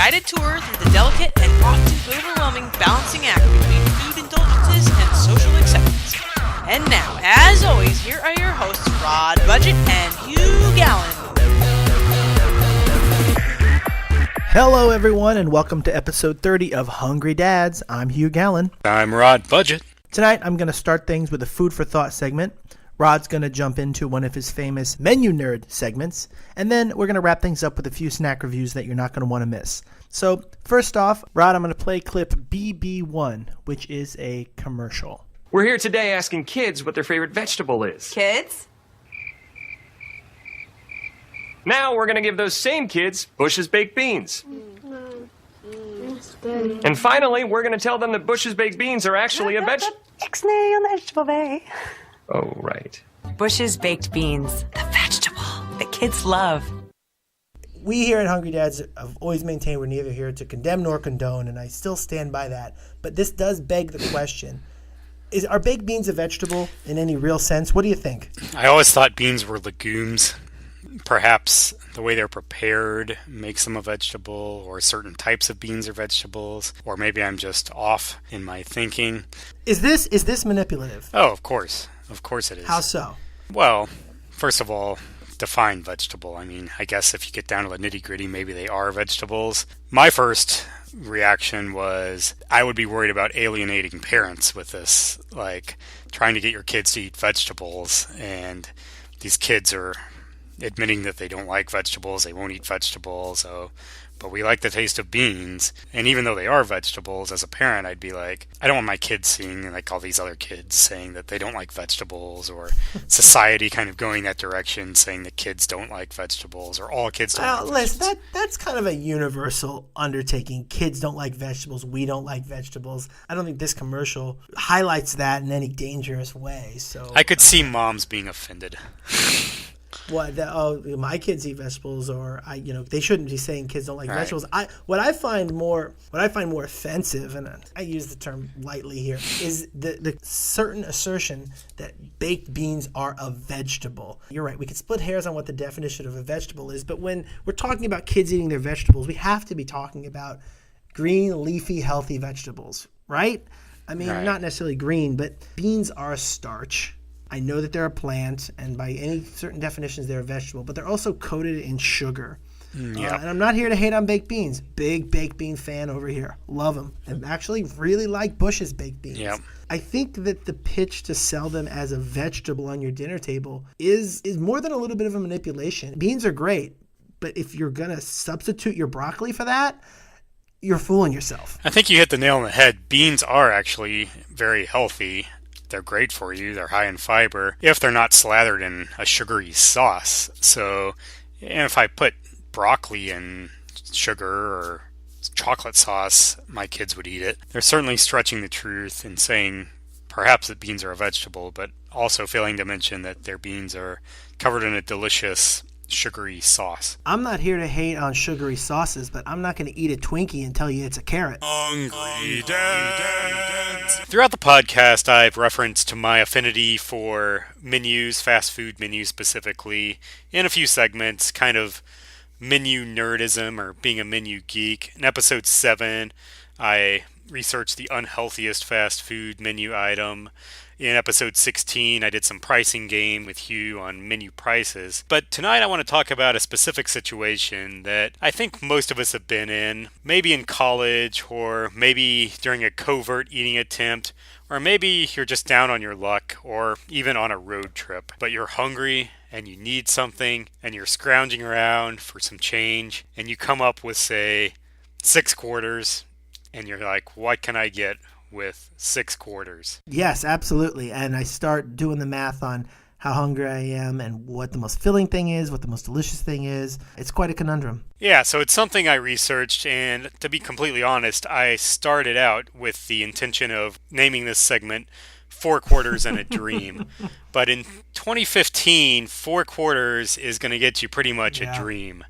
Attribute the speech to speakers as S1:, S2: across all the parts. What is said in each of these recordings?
S1: guided tour through the delicate and often overwhelming balancing act between food indulgences and social acceptance. And now, as always, here are your hosts, Rod Budget and Hugh Gallen.
S2: Hello, everyone, and welcome to episode 30 of Hungry Dads. I'm Hugh Gallen.
S3: I'm Rod Budget.
S2: Tonight, I'm going to start things with a food for thought segment. Rod's going to jump into one of his famous menu nerd segments, and then we're going to wrap things up with a few snack reviews that you're not going to want to miss. So, first off, Rod, I'm going to play clip BB1, which is a commercial.
S4: We're here today asking kids what their favorite vegetable is.
S5: Kids?
S4: Now we're going to give those same kids Bush's baked beans. And finally, we're going to tell them that Bush's baked beans are actually a vegetable.
S5: Ixnay on the vegetable bay.
S4: Oh, right.
S5: Bush's baked beans, the vegetable that kids love.
S2: We here at Hungry Dads have always maintained we're neither here to condemn nor condone, and I still stand by that. But this does beg the question, are baked beans a vegetable in any real sense? What do you think?
S3: I always thought beans were legumes. Perhaps the way they're prepared makes them a vegetable, or certain types of beans are vegetables, or maybe I'm just off in my thinking.
S2: Is this manipulative?
S3: Oh, of course. Of course it is.
S2: How so?
S3: Well, first of all, define vegetable. I mean, I guess if you get down to the nitty-gritty, maybe they are vegetables. My first reaction was I would be worried about alienating parents with this, like trying to get your kids to eat vegetables, and these kids are admitting that they don't like vegetables, they won't eat vegetables, but we like the taste of beans. And even though they are vegetables, as a parent, I'd be like, I don't want my kids seeing like all these other kids saying that they don't like vegetables, or society kind of going that direction, saying that kids don't like vegetables, or all kids don't like vegetables.
S2: That's kind of a universal undertaking. Kids don't like vegetables. We don't like vegetables. I don't think this commercial highlights that in any dangerous way. So
S3: I could see moms being offended.
S2: My kids eat vegetables, or they shouldn't be saying kids don't like vegetables. What I find more offensive, and I use the term lightly here, is the certain assertion that baked beans are a vegetable. You're right. We could split hairs on what the definition of a vegetable is, but when we're talking about kids eating their vegetables, we have to be talking about green, leafy, healthy vegetables, right? I mean, not necessarily green, but beans are a starch. I know that they're a plant, and by any certain definitions, they're a vegetable, but they're also coated in sugar. And I'm not here to hate on baked beans. Big baked bean fan over here. Love them. And actually really like Bush's baked beans.
S3: Yep.
S2: I think that the pitch to sell them as a vegetable on your dinner table is more than a little bit of a manipulation. Beans are great, but if you're going to substitute your broccoli for that, you're fooling yourself.
S3: I think you hit the nail on the head. Beans are actually very healthy. They're great for you. They're high in fiber if they're not slathered in a sugary sauce. So, and if I put broccoli in sugar or chocolate sauce, my kids would eat it. They're certainly stretching the truth and saying perhaps that beans are a vegetable, but also failing to mention that their beans are covered in a delicious sugary sauce.
S2: I'm not here to hate on sugary sauces, but I'm not going to eat a Twinkie and tell you it's a carrot.
S3: Hungry Dads. Throughout the podcast, I've referenced to my affinity for menus, fast food menus specifically, in a few segments, kind of menu nerdism or being a menu geek. In episode 7, I researched the unhealthiest fast food menu item. In episode 16, I did some pricing game with Hugh on menu prices. But tonight I want to talk about a specific situation that I think most of us have been in, maybe in college, or maybe during a covert eating attempt, or maybe you're just down on your luck, or even on a road trip. But you're hungry, and you need something, and you're scrounging around for some change, and you come up with, say, 6 quarters, and you're like, what can I get with 6 quarters?
S2: Yes, absolutely. And I start doing the math on how hungry I am and what the most filling thing is, what the most delicious thing is. It's quite a conundrum.
S3: Yeah, so it's something I researched, and to be completely honest, I started out with the intention of naming this segment 4 quarters and a dream. But in 2015, 4 quarters is going to get you pretty much a dream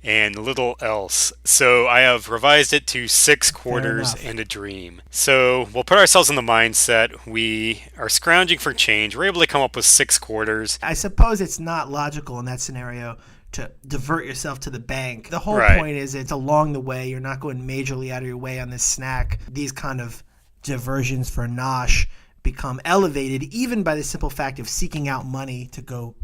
S3: and little else. So I have revised it to 6 quarters and a dream. So we'll put ourselves in the mindset. We are scrounging for change. We're able to come up with 6 quarters.
S2: I suppose it's not logical in that scenario to divert yourself to the bank. The whole
S3: Right.
S2: point is it's along the way. You're not going majorly out of your way on this snack. These kind of diversions for nosh become elevated even by the simple fact of seeking out money to go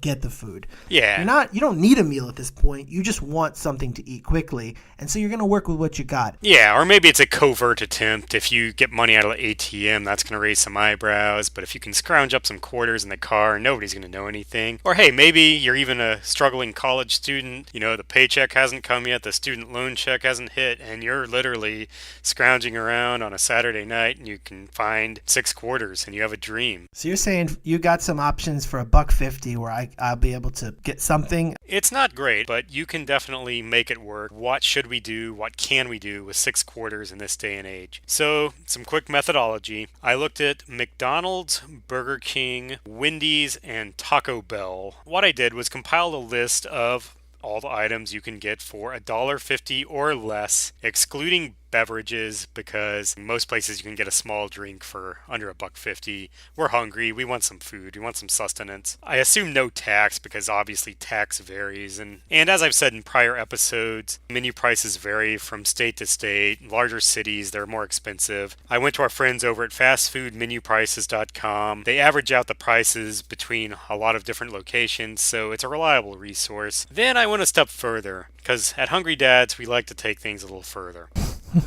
S2: get the food.
S3: Yeah.
S2: You don't need a meal at this point. You just want something to eat quickly. And so you're going to work with what you got.
S3: Yeah, or maybe it's a covert attempt. If you get money out of the ATM, that's going to raise some eyebrows. But if you can scrounge up some quarters in the car, nobody's going to know anything. Or hey, maybe you're even a struggling college student. You know, the paycheck hasn't come yet, the student loan check hasn't hit, and you're literally scrounging around on a Saturday night and you can find 6 quarters and you have a dream.
S2: So you're saying you got some options for $1.50 where I'll be able to get something.
S3: It's not great, but you can definitely make it work. What should we do? What can we do with 6 quarters in this day and age? So, some quick methodology. I looked at McDonald's, Burger King, Wendy's, and Taco Bell. What I did was compile a list of all the items you can get for $1.50 or less, excluding beverages, because most places you can get a small drink for under $1.50. We're hungry, we want some food, we want some sustenance. I assume no tax because obviously tax varies, and as I've said in prior episodes, menu prices vary from state to state. Larger cities, they're more expensive. I went to our friends over at fastfoodmenuprices.com. They average out the prices between a lot of different locations, so it's a reliable resource. Then I went a step further, because at Hungry Dads we like to take things a little further.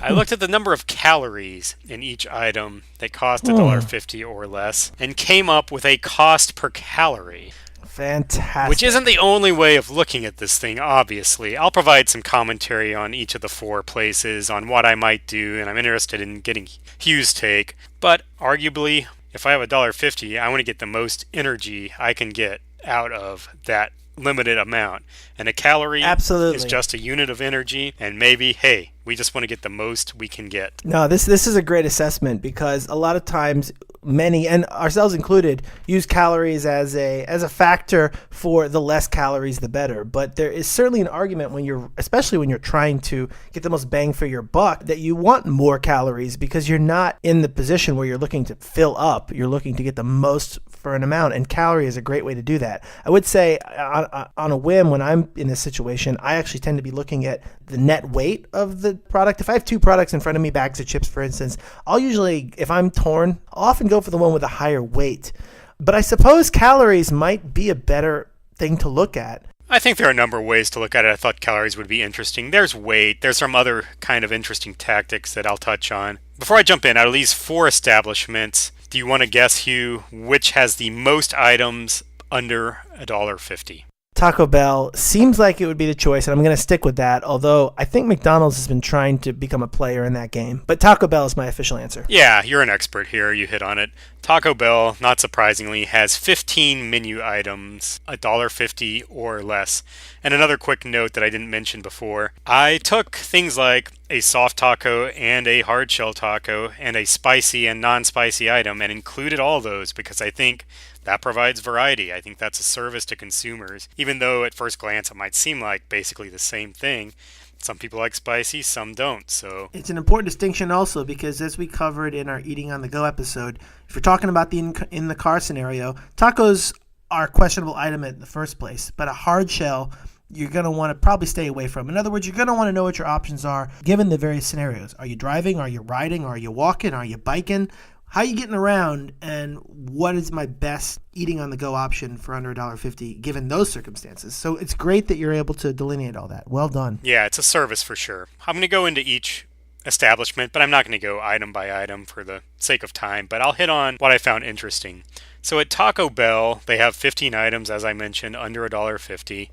S3: I looked at the number of calories in each item that cost $1.50 or less and came up with a cost per calorie.
S2: Fantastic.
S3: Which isn't the only way of looking at this thing, obviously. I'll provide some commentary on each of the 4 places, on what I might do, and I'm interested in getting Hugh's take. But arguably, if I have $1.50, I want to get the most energy I can get out of that limited amount. And a calorie
S2: Absolutely.
S3: is just a unit of energy, and maybe, hey, we just want to get the most we can get.
S2: No, this is a great assessment because a lot of times many, and ourselves included, use calories as a factor for the less calories the better. But there is certainly an argument especially when you're trying to get the most bang for your buck, that you want more calories because you're not in the position where you're looking to fill up. You're looking to get the most for an amount, and calorie is a great way to do that. I would say on a whim, when I'm in this situation, I actually tend to be looking at the net weight of the product. If I have 2 products in front of me, bags of chips, for instance, I'll usually, if I'm torn, I'll often go for the one with a higher weight. But I suppose calories might be a better thing to look at.
S3: I think there are a number of ways to look at it. I thought calories would be interesting. There's weight. There's some other kind of interesting tactics that I'll touch on. Before I jump in, out of these 4 establishments, do you want to guess, Hugh, which has the most items under $1.50?
S2: Taco Bell seems like it would be the choice, and I'm going to stick with that, although I think McDonald's has been trying to become a player in that game. But Taco Bell is my official answer.
S3: Yeah, you're an expert here. You hit on it. Taco Bell, not surprisingly, has 15 menu items, $1.50 or less. And another quick note that I didn't mention before, I took things like a soft taco and a hard shell taco and a spicy and non-spicy item and included all those because I think that provides variety. I think that's a service to consumers. Even though at first glance it might seem like basically the same thing, some people like spicy, some don't. So
S2: it's an important distinction also because, as we covered in our Eating on the Go episode, if you're talking about the in the car scenario, tacos are a questionable item in the first place, but a hard shell you're going to want to probably stay away from. In other words, you're going to want to know what your options are given the various scenarios. Are you driving? Are you riding? Are you walking? Are you biking? How are you getting around, and what is my best eating on the go option for under $1.50 given those circumstances? So it's great that you're able to delineate all that. Well done.
S3: Yeah, it's a service for sure. I'm going to go into each establishment, but I'm not going to go item by item for the sake of time, but I'll hit on what I found interesting. So at Taco Bell, they have 15 items, as I mentioned, under $1.50,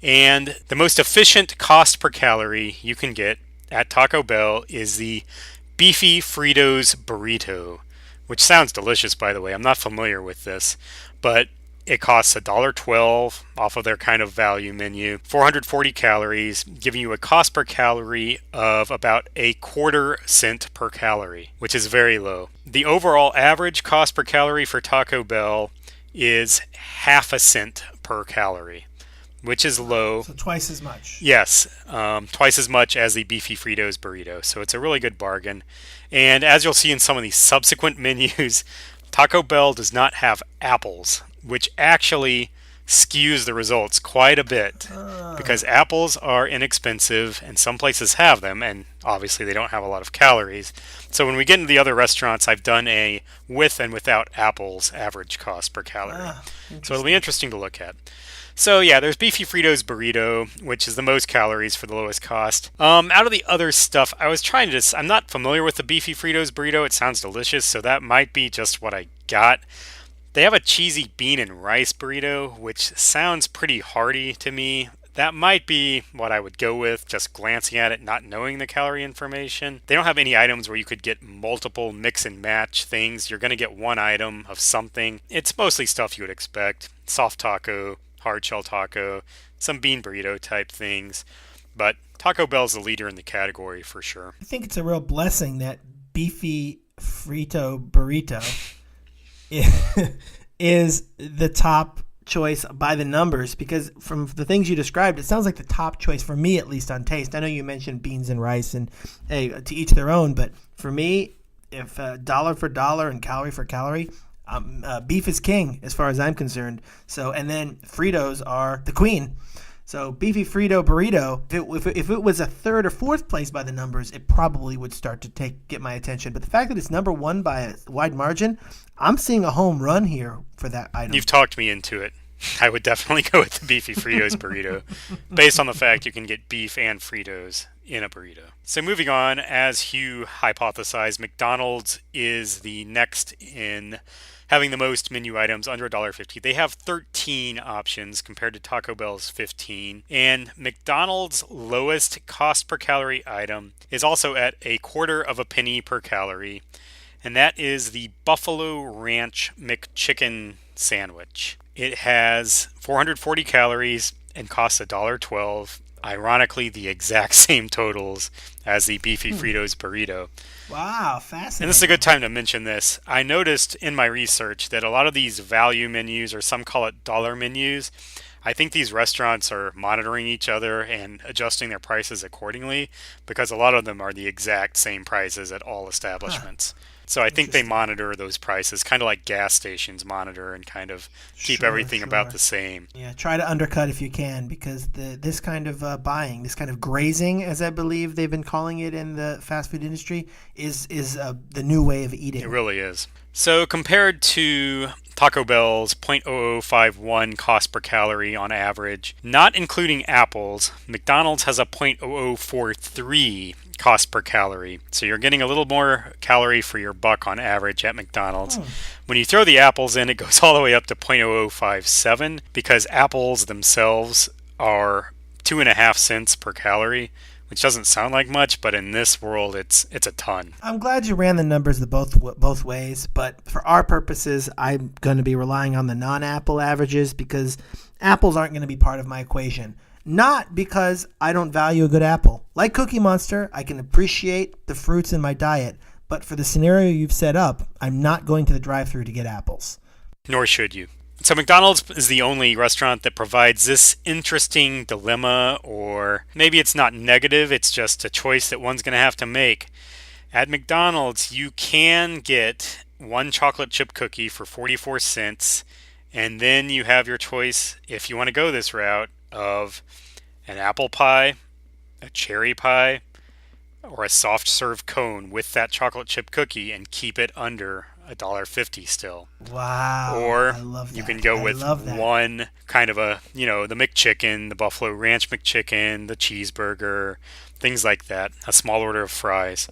S3: and the most efficient cost per calorie you can get at Taco Bell is the Beefy Fritos Burrito, which sounds delicious, by the way. I'm not familiar with this, but it costs $1.12 off of their kind of value menu, 440 calories, giving you a cost per calorie of about a quarter cent per calorie, which is very low. The overall average cost per calorie for Taco Bell is half a cent per calorie, which is low.
S2: So twice as much.
S3: Yes, twice as much as the Beefy Fritos Burrito. So it's a really good bargain. And as you'll see in some of these subsequent menus, Taco Bell does not have apples, which actually skews the results quite a bit because apples are inexpensive and some places have them, and obviously they don't have a lot of calories. So when we get into the other restaurants, I've done a with and without apples average cost per calorie. So it'll be interesting to look at. So yeah, there's Beefy Fritos Burrito, which is the most calories for the lowest cost. Out of the other stuff, I'm not familiar with the Beefy Fritos Burrito. It sounds delicious, so that might be just what I got. They have a cheesy bean and rice burrito, which sounds pretty hearty to me. That might be what I would go with, just glancing at it, not knowing the calorie information. They don't have any items where you could get multiple mix and match things. You're going to get one item of something. It's mostly stuff you would expect. Soft taco, hard shell taco, some bean burrito type things. But Taco Bell's the leader in the category for sure.
S2: I think it's a real blessing that Beefy Frito Burrito is the top choice by the numbers, because from the things you described, it sounds like the top choice for me, at least on taste. I know you mentioned beans and rice, and hey, to each their own, but for me, if dollar for dollar and calorie for calorie, beef is king as far as I'm concerned. So, and then Fritos are the queen. So Beefy Frito Burrito, if it was a third or fourth place by the numbers, it probably would start to get my attention. But the fact that it's number one by a wide margin, I'm seeing a home run here for that item.
S3: You've talked me into it. I would definitely go with the Beefy Fritos Burrito, based on the fact you can get beef and Fritos in a burrito. So moving on, as Hugh hypothesized, McDonald's is the next in having the most menu items under $1.50. They have 13 options compared to Taco Bell's 15. And McDonald's lowest cost per calorie item is also at a quarter of a penny per calorie. And that is the Buffalo Ranch McChicken sandwich. It has 440 calories and costs $1.12. Ironically, the exact same totals as the Beefy Fritos Burrito.
S2: Wow, fascinating.
S3: And this is a good time to mention this. I noticed in my research that a lot of these value menus, or some call it dollar menus, I think these restaurants are monitoring each other and adjusting their prices accordingly, because a lot of them are the exact same prices at all establishments. So I think they monitor those prices, kind of like gas stations monitor and kind of keep everything about the same.
S2: Yeah, try to undercut if you can, because this kind of buying, this kind of grazing, as I believe they've been calling it in the fast food industry, is the new way of eating.
S3: It really is. So compared to Taco Bell's 0.0051 cost per calorie on average, not including apples, McDonald's has a 0.0043 cost per calorie. So you're getting a little more calorie for your buck on average at McDonald's. When you throw the apples in, it goes all the way up to 0.0057, because apples themselves are 2.5 cents per calorie, which doesn't sound like much, but in this world, it's a ton.
S2: I'm glad you ran the numbers both ways, but for our purposes, I'm going to be relying on the non-apple averages, because apples aren't going to be part of my equation. Not because I don't value a good apple. Like Cookie Monster, I can appreciate the fruits in my diet, but for the scenario you've set up, I'm not going to the drive-thru to get apples.
S3: Nor should you. So McDonald's is the only restaurant that provides this interesting dilemma, or maybe it's not negative, it's just a choice that one's going to have to make. At McDonald's, you can get one chocolate chip cookie for 44 cents, and then you have your choice, if you want to go this route, of an apple pie, a cherry pie, or a soft serve cone with that chocolate chip cookie, and keep it under $1.50 still.
S2: Wow.
S3: Or
S2: I love that.
S3: you can go with one kind of the McChicken, the Buffalo Ranch McChicken, the cheeseburger, things like that, a small order of fries.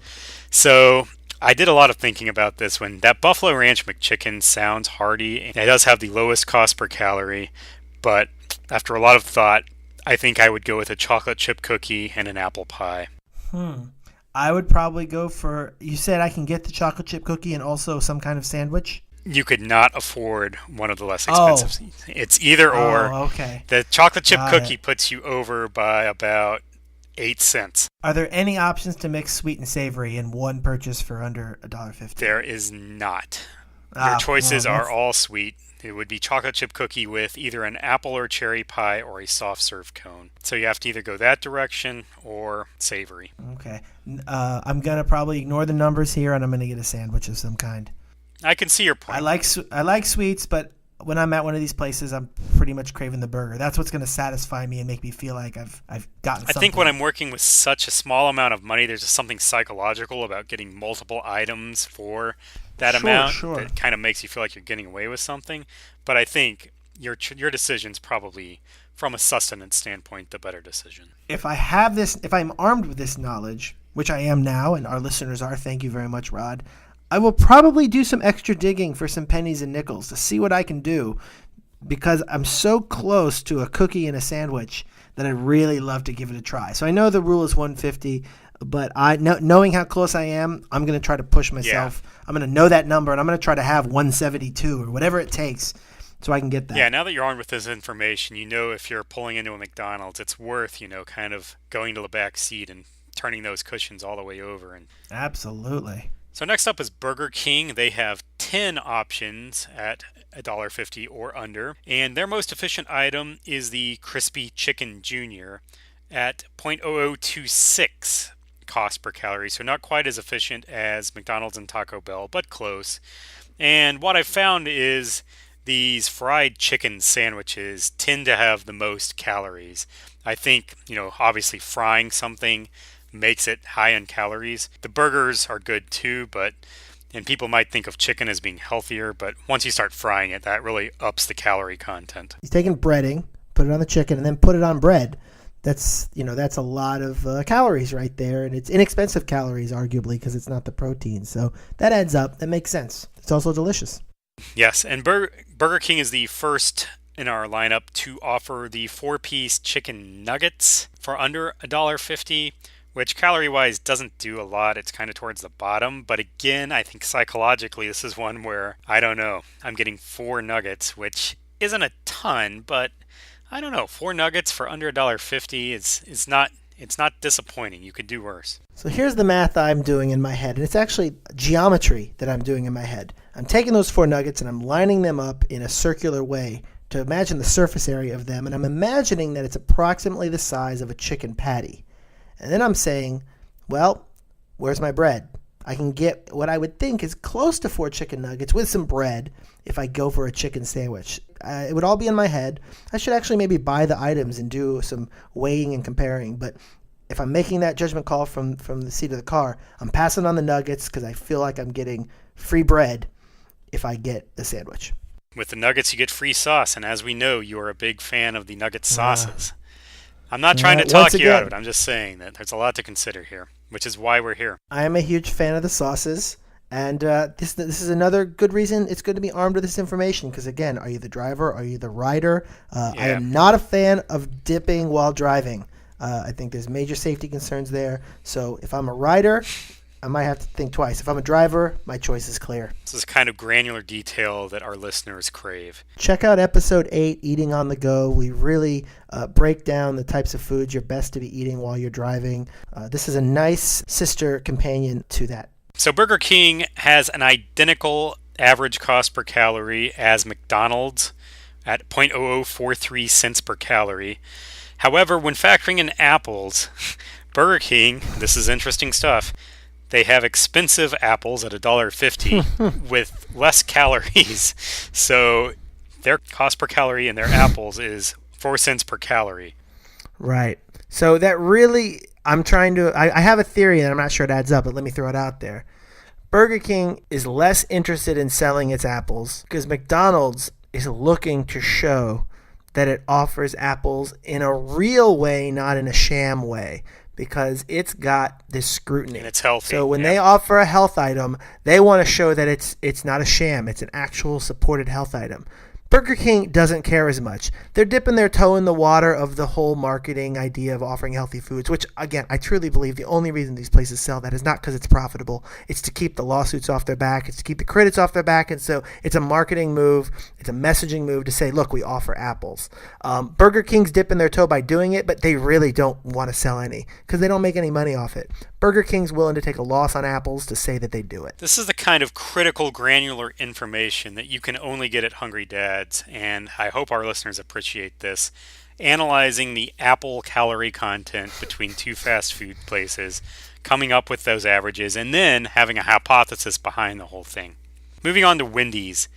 S3: So I did a lot of thinking about this one. That Buffalo Ranch McChicken sounds hearty. It does have the lowest cost per calorie, but after a lot of thought, I think I would go with a chocolate chip cookie and an apple pie.
S2: I would probably go for, you said I can get the chocolate chip cookie and also some kind of sandwich?
S3: You could not afford one of the less expensive. It's either or.
S2: Okay.
S3: The chocolate chip cookie puts you over by about 8 cents.
S2: Are there any options to mix sweet and savory in one purchase for under $1.50?
S3: There is not. Your choices are all sweet. It would be chocolate chip cookie with either an apple or cherry pie or a soft serve cone. So you have to either go that direction or savory.
S2: Okay. I'm going to probably ignore the numbers here, and I'm going to get a sandwich of some kind.
S3: I can see your point.
S2: I like sweets, but when I'm at one of these places, I'm pretty much craving the burger. That's what's going to satisfy me and make me feel like I've gotten something.
S3: I think when I'm working with such a small amount of money, there's just something psychological about getting multiple items for that amount that kind of makes you feel like you're getting away with something. But I think your decision's probably, from a sustenance standpoint, the better decision.
S2: If I'm armed with this knowledge, which I am now, and our listeners are, thank you very much, Rod, I will probably do some extra digging for some pennies and nickels to see what I can do, because I'm so close to a cookie and a sandwich that I'd really love to give it a try. So I know the rule is 150, but knowing how close I am, I'm going to try to push myself. Yeah. I'm going to know that number, and I'm going to try to have 172 or whatever it takes so I can get that.
S3: Yeah, now that you're armed with this information, if you're pulling into a McDonald's, it's worth, kind of going to the back seat and turning those cushions all the way over.
S2: Absolutely.
S3: So next up is Burger King. They have 10 options at $1.50 or under. And their most efficient item is the Crispy Chicken Junior at 0.0026 cost per calorie. So not quite as efficient as McDonald's and Taco Bell, but close. And what I've found is these fried chicken sandwiches tend to have the most calories. I think, obviously frying something makes it high in calories. The burgers are good too, and people might think of chicken as being healthier, but once you start frying it, that really ups the calorie content.
S2: He's taking breading, put it on the chicken, and then put it on bread. That's a lot of calories right there, and it's inexpensive calories, arguably, because it's not the protein. So that adds up. That makes sense. It's also delicious.
S3: Yes, and Burger King is the first in our lineup to offer the 4-piece chicken nuggets for under $1.50. Which calorie-wise doesn't do a lot. It's kind of towards the bottom. But again, I think psychologically this is one where, I don't know, I'm getting 4 nuggets, which isn't a ton, but I don't know. 4 nuggets for under $1.50 is not disappointing. You could do worse.
S2: So here's the math I'm doing in my head, and it's actually geometry that I'm doing in my head. I'm taking those 4 nuggets and I'm lining them up in a circular way to imagine the surface area of them, and I'm imagining that it's approximately the size of a chicken patty. And then I'm saying, well, where's my bread? I can get what I would think is close to 4 chicken nuggets with some bread if I go for a chicken sandwich. It would all be in my head. I should actually maybe buy the items and do some weighing and comparing. But if I'm making that judgment call from the seat of the car, I'm passing on the nuggets because I feel like I'm getting free bread if I get the sandwich.
S3: With the nuggets, you get free sauce. And as we know, you are a big fan of the nugget sauces. I'm not trying to talk you out of it. I'm just saying that there's a lot to consider here, which is why we're here.
S2: I am a huge fan of the sauces, and this is another good reason it's good to be armed with this information, because, again, are you the driver? Are you the rider? I am not a fan of dipping while driving. I think there's major safety concerns there. So if I'm a rider, I might have to think twice. If I'm a driver, my choice is clear.
S3: This is kind of granular detail that our listeners crave.
S2: Check out episode 8, Eating on the Go. We really break down the types of foods you're best to be eating while you're driving. This is a nice sister companion to that.
S3: So Burger King has an identical average cost per calorie as McDonald's at 0.0043 cents per calorie. However, when factoring in apples, Burger King, this is interesting stuff, they have expensive apples at $1.50 with less calories. So their cost per calorie in their apples is 4 cents per calorie.
S2: Right. So that really, I have a theory and I'm not sure it adds up, but let me throw it out there. Burger King is less interested in selling its apples because McDonald's is looking to show that it offers apples in a real way, not in a sham way, because it's got this scrutiny.
S3: And it's healthy.
S2: So when they offer a health item, they want to show that it's not a sham. It's an actual supported health item. Burger King doesn't care as much. They're dipping their toe in the water of the whole marketing idea of offering healthy foods, which, again, I truly believe the only reason these places sell that is not because it's profitable. It's to keep the lawsuits off their back. It's to keep the critics off their back. And so it's a marketing move. It's a messaging move to say, look, we offer apples. Burger King's dipping their toe by doing it, but they really don't want to sell any because they don't make any money off it. Burger King's willing to take a loss on apples to say that they do it.
S3: This is the kind of critical, granular information that you can only get at Hungry Dad's, and I hope our listeners appreciate this. Analyzing the apple calorie content between 2 fast food places, coming up with those averages, and then having a hypothesis behind the whole thing. Moving on to Wendy's.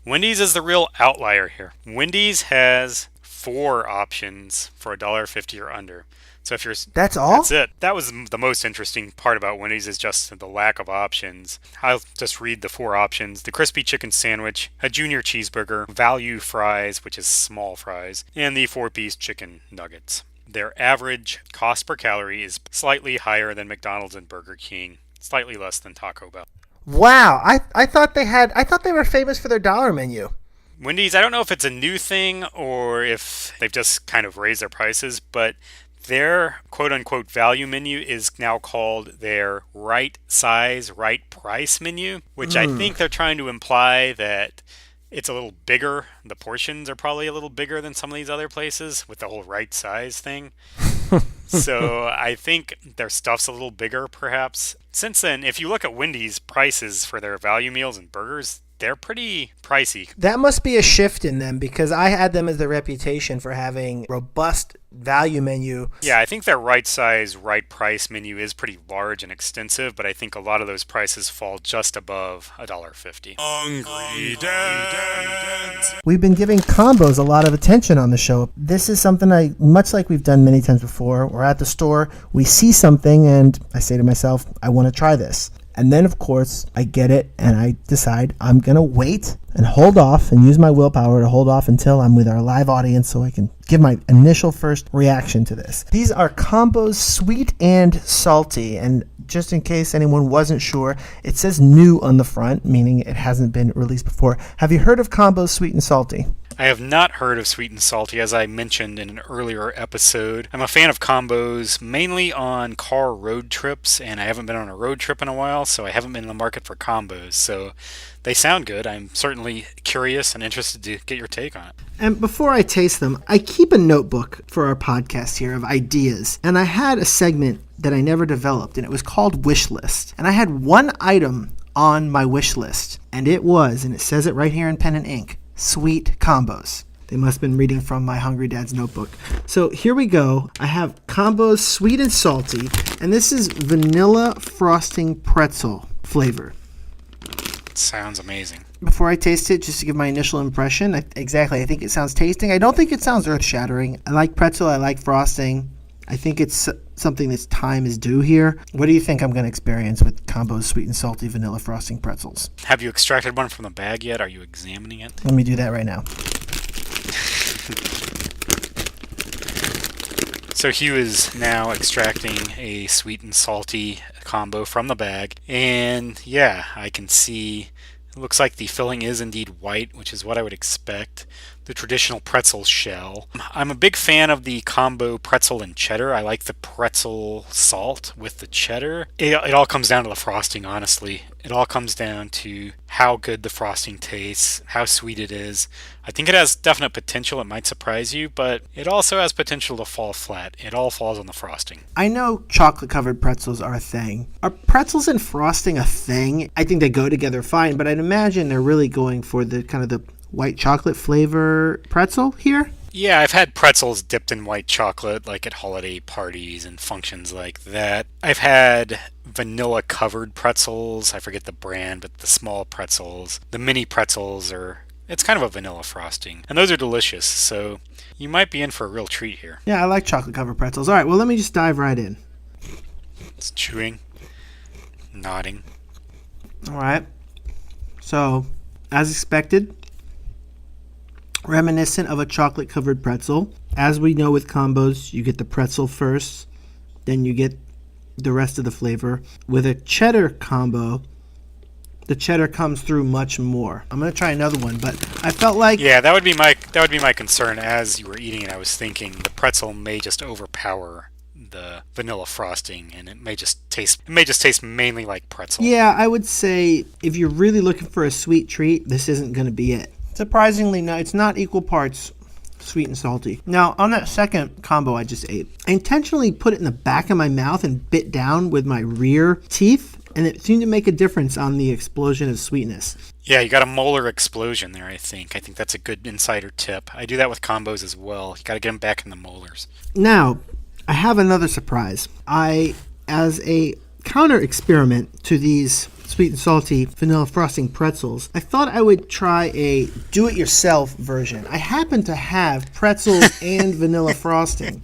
S3: Wendy's is the real outlier here. Wendy's has 4 options for $1.50 or under. So if you're
S2: That's all?
S3: That's it. That was the most interesting part about Wendy's is just the lack of options. I'll just read the 4 options. The crispy chicken sandwich, a junior cheeseburger, value fries, which is small fries, and the 4-piece chicken nuggets. Their average cost per calorie is slightly higher than McDonald's and Burger King, slightly less than Taco Bell.
S2: Wow, I thought they were famous for their dollar menu.
S3: Wendy's, I don't know if it's a new thing or if they've just kind of raised their prices, but their quote-unquote value menu is now called their right size, right price menu, which I think they're trying to imply that it's a little bigger. The portions are probably a little bigger than some of these other places with the whole right size thing. So I think their stuff's a little bigger, perhaps. Since then, if you look at Wendy's prices for their value meals and burgers, they're pretty pricey.
S2: That must be a shift in them because I had them as the reputation for having robust value menu.
S3: Yeah, I think their right size, right price menu is pretty large and extensive, but I think a lot of those prices fall just above $1.50.
S6: Hungry Dads.
S2: We've been giving combos a lot of attention on the show. This is something much like we've done many times before. We're at the store, we see something, and I say to myself, I want to try this. And then, of course, I get it, and I decide I'm going to wait and hold off and use my willpower to hold off until I'm with our live audience so I can give my initial first reaction to this. These are combos sweet and salty, and just in case anyone wasn't sure, it says new on the front, meaning it hasn't been released before. Have you heard of combos sweet and salty?
S3: I have not heard of sweet and salty, as I mentioned in an earlier episode. I'm a fan of combos, mainly on car road trips, and I haven't been on a road trip in a while, so I haven't been in the market for combos. So they sound good. I'm certainly curious and interested to get your take on it.
S2: And before I taste them, I keep a notebook for our podcast here of ideas, and I had a segment that I never developed, and it was called Wish List. And I had one item on my wish list, and it was, and it says it right here in pen and ink, sweet combos. They must have been reading from my Hungry Dad's notebook. So here we go. I have combos sweet and salty, and this is vanilla frosting pretzel flavor.
S3: Sounds amazing.
S2: Before I taste it, just to give my initial impression, I think it sounds tasting. I don't think it sounds earth-shattering. I like pretzel. I like frosting. I think it's something that's time is due here. What do you think I'm going to experience with combos sweet and salty vanilla frosting pretzels?
S3: Have you extracted one from the bag yet? Are you examining it?
S2: Let me do that right now.
S3: So Hugh is now extracting a sweet and salty combo from the bag. And yeah, I can see it looks like the filling is indeed white, which is what I would expect. The traditional pretzel shell. I'm a big fan of the combo pretzel and cheddar. I like the pretzel salt with the cheddar. It all comes down to the frosting, honestly. It all comes down to how good the frosting tastes, how sweet it is. I think it has definite potential. It might surprise you, but it also has potential to fall flat. It all falls on the frosting.
S2: I know chocolate-covered pretzels are a thing. Are pretzels and frosting a thing? I think they go together fine, but I'd imagine they're really going for the kind of the white chocolate flavor pretzel here?
S3: Yeah, I've had pretzels dipped in white chocolate, like at holiday parties and functions like that. I've had vanilla covered pretzels. I forget the brand, but the small pretzels. The mini pretzels it's kind of a vanilla frosting. And those are delicious, so you might be in for a real treat here.
S2: Yeah, I like chocolate covered pretzels. All right, well, let me just dive right in.
S3: It's chewing, nodding.
S2: All right. So, as expected, reminiscent of a chocolate-covered pretzel. As we know with combos, you get the pretzel first, then you get the rest of the flavor. With a cheddar combo, the cheddar comes through much more. I'm going to try another one, but I felt like...
S3: Yeah, that would be my concern. As you were eating it, I was thinking the pretzel may just overpower the vanilla frosting, and it may just taste mainly like pretzel.
S2: Yeah, I would say if you're really looking for a sweet treat, this isn't going to be it. Surprisingly, no, it's not equal parts sweet and salty. Now, on that second combo I just ate, I intentionally put it in the back of my mouth and bit down with my rear teeth, and it seemed to make a difference on the explosion of sweetness.
S3: Yeah, you got a molar explosion there, I think. I think that's a good insider tip. I do that with combos as well. You got to get them back in the molars.
S2: Now, I have another surprise. As a counter experiment to these sweet and salty vanilla frosting pretzels, I thought I would try a do-it-yourself version. I happen to have pretzels and vanilla frosting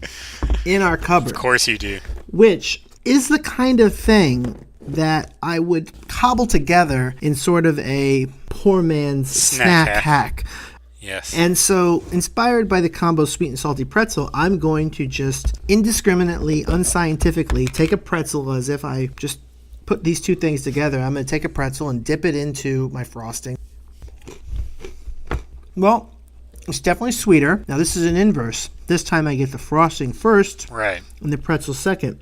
S2: in our cupboard.
S3: Of course you do.
S2: Which is the kind of thing that I would cobble together in sort of a poor man's snack hack.
S3: Yes.
S2: And so, inspired by the combo sweet and salty pretzel, I'm going to just indiscriminately, unscientifically take a pretzel as if I just put these two things together. I'm going to take a pretzel and dip it into my frosting. Well, it's definitely sweeter. Now, this is an inverse. This time I get the frosting first,
S3: right,
S2: and the pretzel second.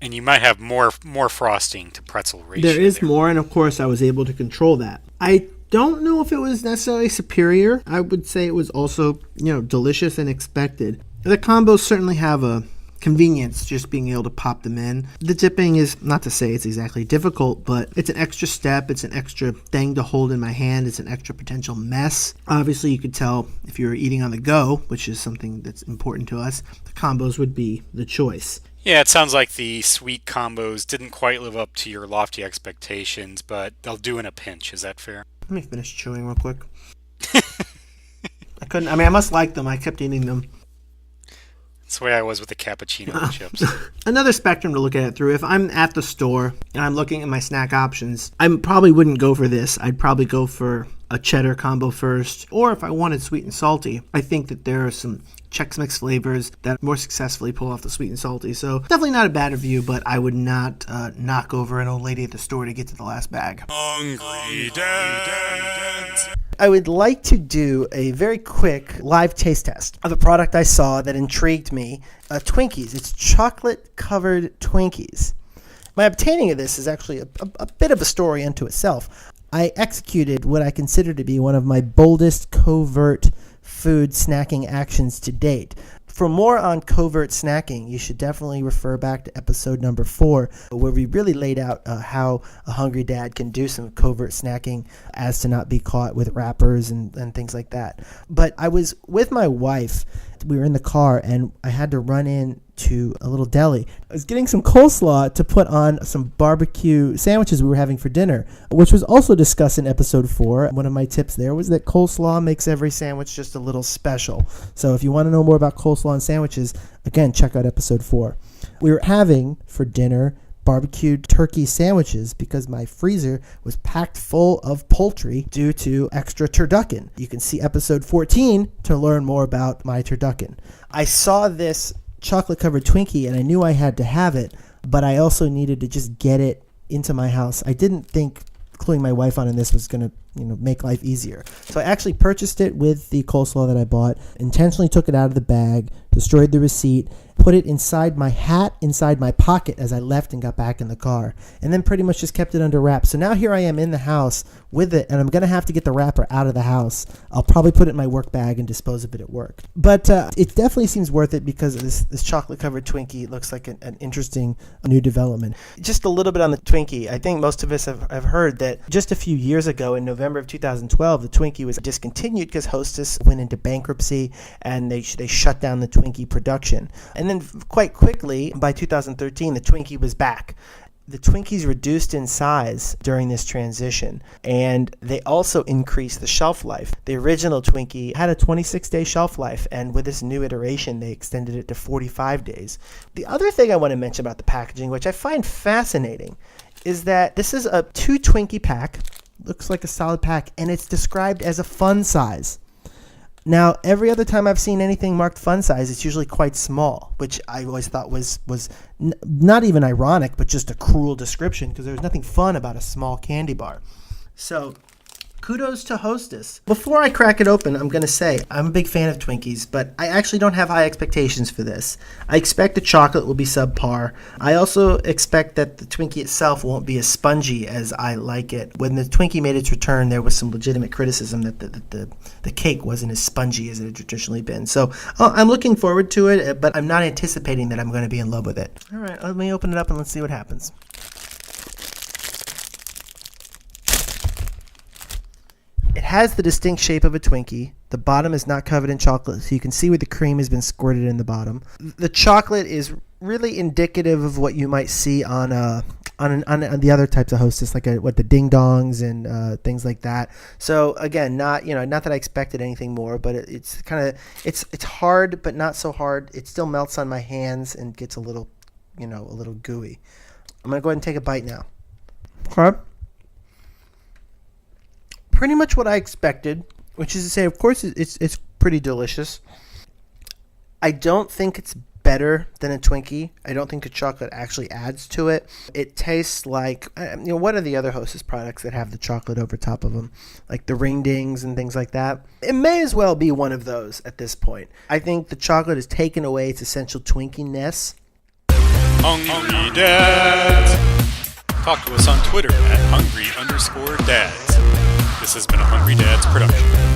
S3: And you might have more frosting to pretzel ratio.
S2: There is more, and of course I was able to control that. I don't know if it was necessarily superior. I would say it was also, delicious and expected. The combos certainly have a convenience just being able to pop them in. The dipping is, not to say it's exactly difficult, but it's an extra step. It's an extra thing to hold in my hand. It's an extra potential mess. Obviously, you could tell if you were eating on the go, which is something that's important to us, the combos would be the choice.
S3: Yeah, it sounds like the sweet combos didn't quite live up to your lofty expectations, but they'll do in a pinch. Is that fair?
S2: Let me finish chewing real quick. I must like them. I kept eating them.
S3: That's the way I was with the cappuccino chips.
S2: Another spectrum to look at it through. If I'm at the store and I'm looking at my snack options, I probably wouldn't go for this. I'd probably go for a cheddar combo first. Or if I wanted sweet and salty, I think that there are some Chex Mix flavors that more successfully pull off the sweet and salty. So definitely not a bad review, but I would not knock over an old lady at the store to get to the last bag.
S6: Hungry Dad.
S2: I would like to do a very quick live taste test of a product I saw that intrigued me. Twinkies. It's chocolate-covered Twinkies. My obtaining of this is actually a bit of a story unto itself. I executed what I consider to be one of my boldest covert food snacking actions to date. For more on covert snacking, you should definitely refer back to episode number 4, where we really laid out how a hungry dad can do some covert snacking as to not be caught with wrappers and things like that. But I was with my wife. We were in the car, and I had to run in to a little deli. I was getting some coleslaw to put on some barbecue sandwiches we were having for dinner, which was also discussed in episode 4. One of my tips there was that coleslaw makes every sandwich just a little special. So if you want to know more about coleslaw and sandwiches, again, check out episode 4. We were having for dinner barbecued turkey sandwiches because my freezer was packed full of poultry due to extra turducken. You can see episode 14 to learn more about my turducken. I saw this chocolate-covered Twinkie, and I knew I had to have it, but I also needed to just get it into my house. I didn't think including my wife on this was going to make life easier. So I actually purchased it with the coleslaw that I bought, intentionally took it out of the bag, destroyed the receipt, put it inside my hat, inside my pocket as I left and got back in the car, and then pretty much just kept it under wraps. So now here I am in the house with it, and I'm going to have to get the wrapper out of the house. I'll probably put it in my work bag and dispose of it at work. But it definitely seems worth it because this chocolate-covered Twinkie looks like an interesting new development. Just a little bit on the Twinkie. I think most of us have heard that just a few years ago in November of 2012, the Twinkie was discontinued because Hostess went into bankruptcy and they shut down the Twinkie production. And then quite quickly, by 2013, the Twinkie was back. The Twinkies reduced in size during this transition, and they also increased the shelf life. The original Twinkie had a 26-day shelf life, and with this new iteration, they extended it to 45 days. The other thing I want to mention about the packaging, which I find fascinating, is that this is a 2 Twinkie pack. Looks like a solid pack, and it's described as a fun size. Now, every other time I've seen anything marked fun size, it's usually quite small, which I always thought was not even ironic, but just a cruel description, because there's nothing fun about a small candy bar. So, kudos to Hostess. Before I crack it open, I'm going to say I'm a big fan of Twinkies, but I actually don't have high expectations for this. I expect the chocolate will be subpar. I also expect that the Twinkie itself won't be as spongy as I like it. When the Twinkie made its return, there was some legitimate criticism that the cake wasn't as spongy as it had traditionally been. So I'm looking forward to it, but I'm not anticipating that I'm going to be in love with it. All right, let me open it up and let's see what happens. It has the distinct shape of a Twinkie. The bottom is not covered in chocolate, so you can see where the cream has been squirted in the bottom. The chocolate is really indicative of what you might see on a on the other types of Hostess, like the ding dongs and things like that. So again, not that I expected anything more, but it's kind of it's hard, but not so hard. It still melts on my hands and gets a little gooey. I'm gonna go ahead and take a bite now. Okay. Pretty much what I expected, which is to say, of course, it's pretty delicious. I don't think it's better than a Twinkie. I don't think the chocolate actually adds to it. It tastes like, what are the other Hostess products that have the chocolate over top of them? Like the Ring Dings and things like that. It may as well be one of those at this point. I think the chocolate has taken away its essential Twinkie-ness.
S3: Hungry Dads. Talk to us on Twitter at hungry_dads. This has been a Hungry Dads production.